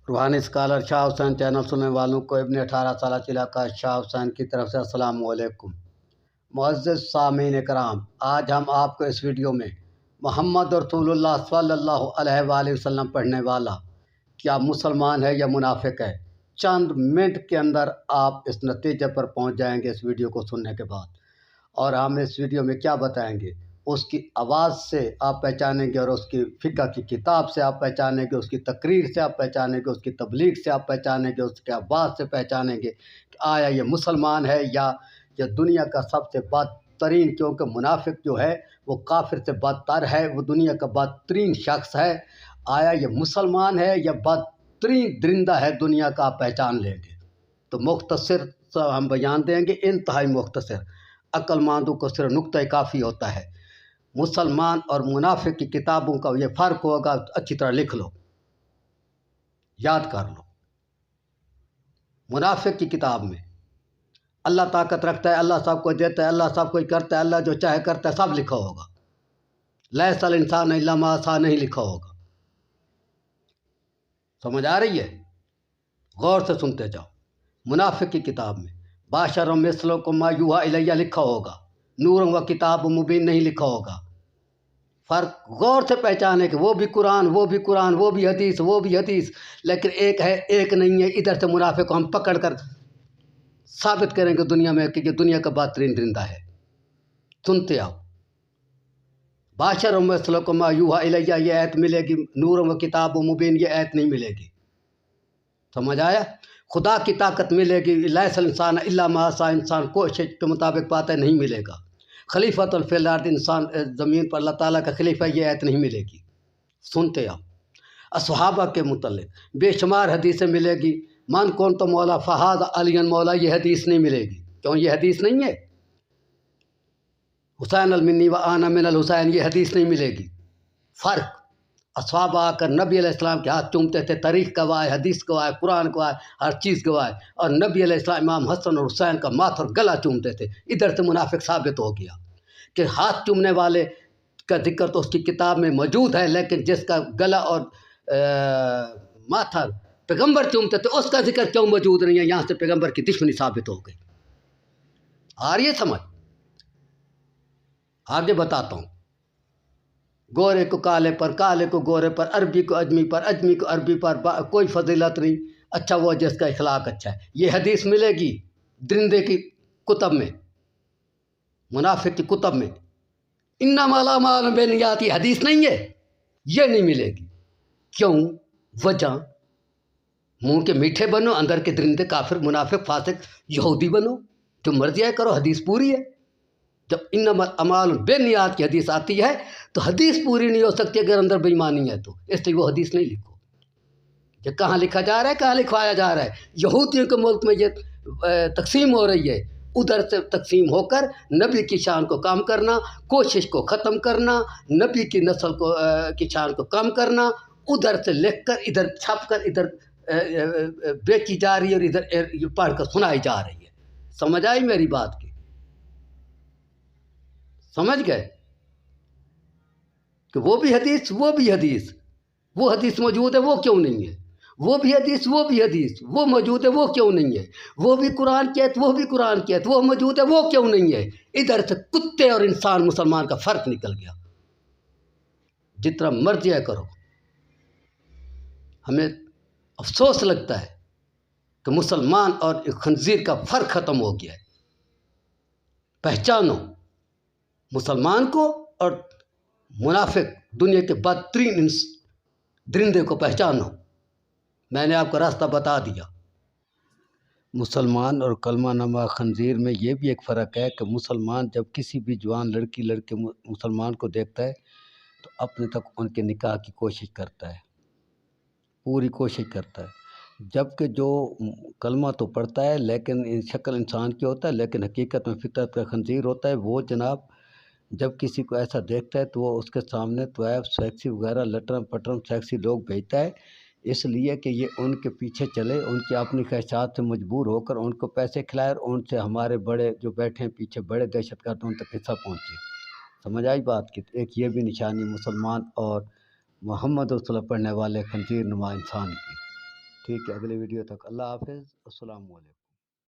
रूहानी scholar Shah Hussain channel सुनने वालों को इब्न 18 साल इलाका शाह हुसैन की तरफ से अस्सलाम वालेकुम। मुअज़्ज़िज़ सामीन कराम, आज हम आपको इस वीडियो में मोहम्मद रसूलुल्लाह सल्लल्लाहु अलैहि वसल्लम पढ़ने वाला क्या मुसलमान है या मुनाफिक है, चंद मिनट के अंदर आप इस नतीजे पर पहुंच जाएंगे इस वीडियो को सुनने के बाद। और हम इस वीडियो में क्या बताएंगे, उसकी आवाज़ से आप पहचानेंगे, और उसकी फ़िक़्ह की किताब से आप पहचानेंगे, उसकी तकरीर से आप पहचानेंगे, उसकी तबलीग से आप पहचानेंगे, उसके आवाज़ से पहचानेंगे कि आया ये मुसलमान है या दुनिया का सबसे बदतरीन, क्योंकि मुनाफिक जो है वो काफिर से बदतर है, वो दुनिया का बदतरीन शख्स है। आया ये मुसलमान है या बदतरीन दरिंदा है दुनिया का, आप पहचान लेंगे। तो मुख्तसर हम बयान देंगे, इंतहाई मुख्तसर। अक्लमंदों को सिर्फ नुक्ता काफ़ी होता है। मुसलमान और मुनाफिक की किताबों का ये फ़र्क होगा, अच्छी तरह लिख लो, याद कर लो। मुनाफिक की किताब में अल्लाह ताकत रखता है, अल्लाह सब कुछ देता है, अल्लाह सब कुछ करता है, अल्लाह जो चाहे करता है, सब लिखा होगा। लैसल इंसान इल्ला मा सा नहीं लिखा होगा। समझ आ रही है? गौर से सुनते जाओ। मुनाफिक की किताब में बाशर मिसलो को मा यूहा इलैया लिखा होगा, नूर व किताब मुबीन नहीं लिखा होगा। फ़र्क गौर से पहचाने कि वो भी कुरान, वो भी कुरान, वो भी हदीस, वो भी हदीस, लेकिन एक है एक नहीं है। इधर से मुनाफिक को हम पकड़ कर साबित करेंगे दुनिया में कि ये दुनिया का बेहतरीन दरिंदा है। सुनते आओ। बाशर मिसलो को मा यूहा इलैया ये आयत मिलेगी, नूर व किताब मुबीन ये आयत नहीं मिलेगी। समझ आया? खुदा की ताकत मिलेगी, लैसल इंसान इल्ला मा सा, इंसान कोशिश के मुताबिक पाता है, नहीं मिलेगा। खलीफतुल फिल अर्द, इंसान ज़मीन पर अल्लाह ताला का खलीफा, ये आयत नहीं मिलेगी। सुनते आओ। असहाबा के मुतल्लिक़ बेशुमार हदीसें मिलेगी। मन कौन तो मौला फ़हाद अलियन मौला, ये हदीस नहीं मिलेगी। क्यों? ये हदीस नहीं है। हुसैन अल मिन्नी व आना मिनल हुसैन, ये हदीस नहीं मिलेगी। फ़र्क, असहाबा आकर नबी अलैहिस्सलाम के हाथ चूमते थे, तारीख़ गवाह है, हदीस गवाह है, कुरान गवाह है, हर चीज़ गवाह है। और नबी अलैहिस्सलाम इमाम हसन और हुसैन का माथा और गला चूमते थे। इधर से मुनाफिक साबित हो गया कि हाथ चूमने वाले का जिक्र तो उसकी किताब में मौजूद है, लेकिन जिसका गला और माथा पैगंबर चूमते थे, उसका जिक्र क्यों मौजूद नहीं है? यहाँ से पैगंबर की दुश्मनी साबित हो गई। आ रही है समझ? आगे बताता हूँ। गोरे को काले पर, काले को गोरे पर, अरबी को अजमी पर, अजमी को अरबी पर, कोई फजीलत नहीं। अच्छा वो जिसका इखलाक अच्छा है, ये हदीस मिलेगी दरिंदे की कुतब में, मुनाफिक की कुतब में। इन्नमल अमालु बिन्नियात, ये हदीस नहीं है, ये नहीं मिलेगी। क्यों? वजह, मुंह के मीठे बनो, अंदर के दरिंदे काफिर मुनाफिक फासिक यहूदी बनो, जो मर्जी है करो, हदीस पूरी है। जब इन्नमल अमालु बिन्नियात की हदीस आती है तो हदीस पूरी नहीं हो सकती अगर अंदर बेईमानी है तो, इसलिए वो हदीस नहीं लिखो। ये कहाँ लिखा जा रहा है, कहाँ लिखवाया जा रहा है? यहूदियों के मुल्क में ये तकसीम हो रही है। उधर से तकसीम होकर नबी की शान को कम करना, कोशिश को ख़त्म करना, नबी की नस्ल को की शान को कम करना, उधर से लिख कर इधर छप कर इधर बेची जा रही है, और इधर पढ़ कर सुनाई जा रही है। समझ आई मेरी बात की? समझ गए कि वो भी हदीस, वो भी हदीस, वो हदीस मौजूद है, वो क्यों नहीं है? वो भी हदीस, वो भी हदीस, वो मौजूद है, वो क्यों नहीं है? वो भी कुरान की आयत, वो भी कुरान की आयत, वो मौजूद है, वो क्यों नहीं है? इधर से कुत्ते और इंसान मुसलमान का फ़र्क निकल गया। जितना मर्जी है करो। हमें अफसोस लगता है कि मुसलमान और खंजीर का फ़र्क ख़त्म हो गया है। पहचानो मुसलमान को और मुनाफिक, दुनिया के बदतरीन दरिंदे को पहचानो। मैंने आपको रास्ता बता दिया। मुसलमान और कलमा नमा खंजीर में ये भी एक फ़र्क है कि मुसलमान जब किसी भी जवान लड़की लड़के मुसलमान को देखता है तो अपने तक उनके निकाह की कोशिश करता है, पूरी कोशिश करता है। जबकि जो कलमा तो पढ़ता है लेकिन शक्ल इंसान की होता है, लेकिन हकीकत में फितरत का खंजीर होता है। वो जनाब जब किसी को ऐसा देखता है तो वो उसके सामने तवायफ सेक्सी वगैरह लटरम पटरम सेक्सी लोग भेजता है, इसलिए कि ये उनके पीछे चले, उनकी अपनी ख्वाहिशात से मजबूर होकर उनको पैसे खिलाए, और उनसे हमारे बड़े जो बैठे हैं पीछे बड़े दहशतगर्द उन तक हिस्सा पहुँचे। समझ आई बात की? एक ये भी निशानी मुसलमान और मोहम्मद रसूलुल्लाह पढ़ने वाले खंजीर नुमा इंसान की। ٹھیک ہے، اگلی ویڈیو تک اللہ حافظ، السلام علیکم۔